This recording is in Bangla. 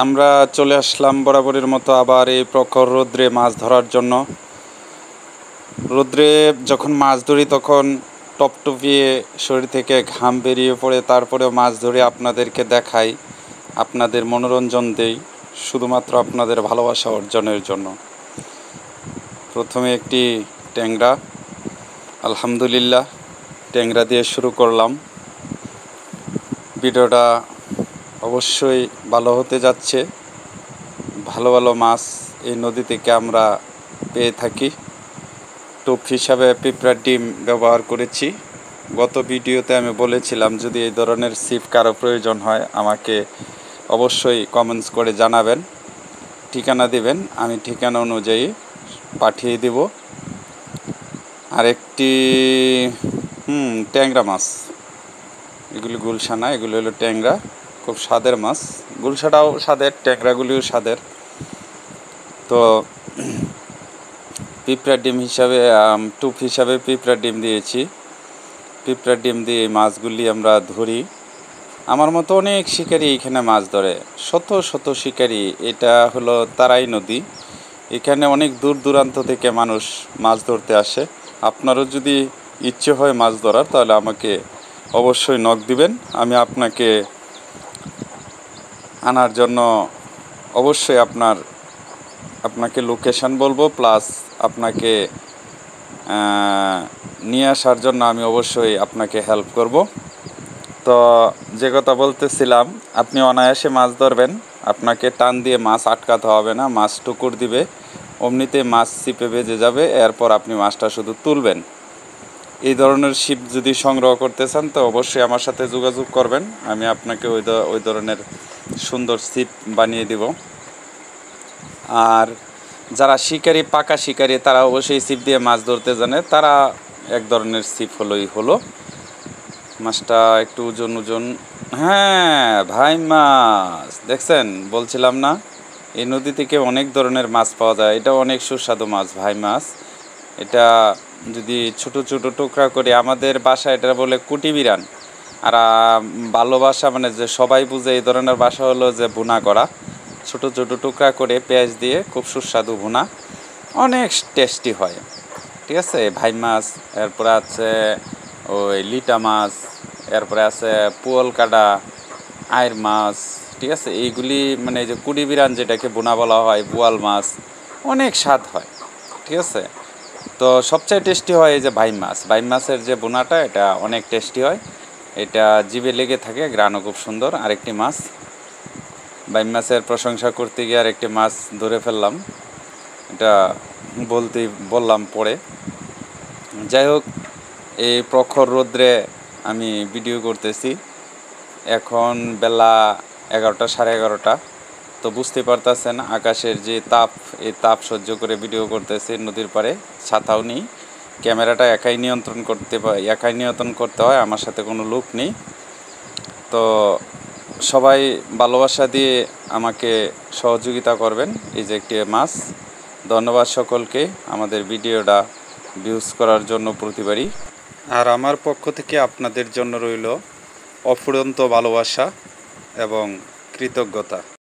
আমরা চলে আসলাম বরাবরের মতো আবার এই প্রখর রৌদ্রে মাছ ধরার জন্য। রৌদ্রে যখন মাছ ধরি তখন টপটপিয়ে শরীর থেকে ঘাম বেরিয়ে পড়ে, তারপরেও মাছ ধরে আপনাদেরকে দেখাই, আপনাদের মনোরঞ্জন দেই, শুধুমাত্র আপনাদের ভালোবাসা অর্জনের জন্য। প্রথমে একটি ট্যাংরা, আলহামদুলিল্লাহ ট্যাংরা দিয়ে শুরু করলাম। ভিডিওটা অবশ্যই ভালো হতে যাচ্ছে। ভালো ভালো মাছ এই নদী থেকে আমরা পেয়ে থাকি। টোপ হিসাবে পিঁপড়ার ডিম ব্যবহার করেছি। গত ভিডিওতে আমি বলেছিলাম যদি এই ধরনের ছিপ কারো প্রয়োজন হয় আমাকে অবশ্যই কমেন্টস করে জানাবেন, ঠিকানা দিবেন, আমি ঠিকানা অনুযায়ী পাঠিয়ে দিব। আরেকটি ট্যাংরা মাছ, এগুলি গুলশা না, এগুলি হলো ট্যাংরা, খুব স্বাদের মাছ। গুলশাটাও স্বাদের, ট্যাংরাগুলিও স্বাদের। তো পিঁপড়ার ডিম হিসাবে টোপ হিসাবে পিঁপড়ার ডিম দিয়েছি। পিঁপড়ার ডিম দিয়ে এই মাছগুলি আমরা ধরি। আমার মতো অনেক শিকারী এখানে মাছ ধরে, শত শত শিকারী। এটা হলো তারাই নদী, এখানে অনেক দূর দূরান্ত থেকে মানুষ মাছ ধরতে আসে। আপনারও যদি ইচ্ছে হয় মাছ ধরার তাহলে আমাকে অবশ্যই নক দিবেন, আমি আপনাকে আনার জন্য অবশ্যই আপনাকে লোকেশন বলবো, প্লাস আপনাকে নিয়ে আসার জন্য আমি অবশ্যই আপনাকে হেল্প করব। তো যে কথা বলতেছিলাম, আপনি অনায়াসে মাছ ধরবেন, আপনাকে টান দিয়ে মাছ আটকাতে হবে না, মাছ টুকুর দিবে, অমনিতে মাছ ছিপে বেজে যাবে, এরপর আপনি মাছটা শুধু তুলবেন। এই ধরনের ছিপ যদি সংগ্রহ করতে চান তো অবশ্যই আমার সাথে যোগাযোগ করবেন, আমি আপনাকে ওই ধরনের সুন্দর ছিপ বানিয়ে দিব। আর যারা শিকারী, পাকা শিকারী, তারা অবশ্যই ছিপ দিয়ে মাছ ধরতে জানে, তারা এক ধরনের ছিপ হলো। মাছটা একটু ওজন। হ্যাঁ ভাই, মাছ দেখছেন, বলছিলাম না এই নদী থেকে অনেক ধরনের মাছ পাওয়া যায়। এটা অনেক সুস্বাদু মাছ, ভাই মাছ। এটা যদি ছোট ছোট টুকরা করে, আমাদের বাসায় এটা বলে কুটি বিরান। আর ভালোবাসা মানে যে সবাই বুঝে এই ধরনের বাসা হলো যে ভুনা করা, ছোট ছোট টুকরা করে পেঁয়াজ দিয়ে খুব সুস্বাদু ভুনা, অনেক টেস্টি হয়। ঠিক আছে, ভাই মাছ। এরপরে আছে ওই লিটা মাছ, এরপরে আছে পুয়াল কাটা, আয়ের মাছ। ঠিক আছে, এইগুলি মানে যে কুড়ি বিরান যেটাকে বোনা বলা হয়, বোয়াল মাছ, অনেক স্বাদ হয়। ঠিক আছে, তো সবচেয়ে টেস্টি হয় এই যে ভাই মাছ। ভাই মাছের যে বোনাটা, এটা অনেক টেস্টি হয়, এটা জিভে লেগে থাকে, গ্রানও খুব সুন্দর। আরেকটি মাছ, ভাই মাছের প্রশংসা করতে গিয়ে আরেকটি মাছ ধরে ফেললাম, এটা বললাম পরে। যাই হোক, এই প্রখর রৌদ্রে আমি ভিডিও করতেছি, এখন বেলা 11টা, সাড়ে 11টা। তো বুঝতে পারতেছেন আকাশের যে তাপ, এই তাপ সহ্য করে ভিডিও করতেছি নদীর পাড়ে, ছাতাও নেই, ক্যামেরাটা একাই নিয়ন্ত্রণ করতে হয়, আমার সাথে কোনো লোক নেই। তো সবাই ভালোবাসা দিয়ে আমাকে সহযোগিতা করবেন। এই যে একটি মাছ, ধন্যবাদ সকলকে আমাদের ভিডিওটা ভিউজ করার জন্য প্রতিবারই। আর আমার পক্ষ থেকে আপনাদের জন্য রইল অফুরন্ত ভালোবাসা এবং কৃতজ্ঞতা।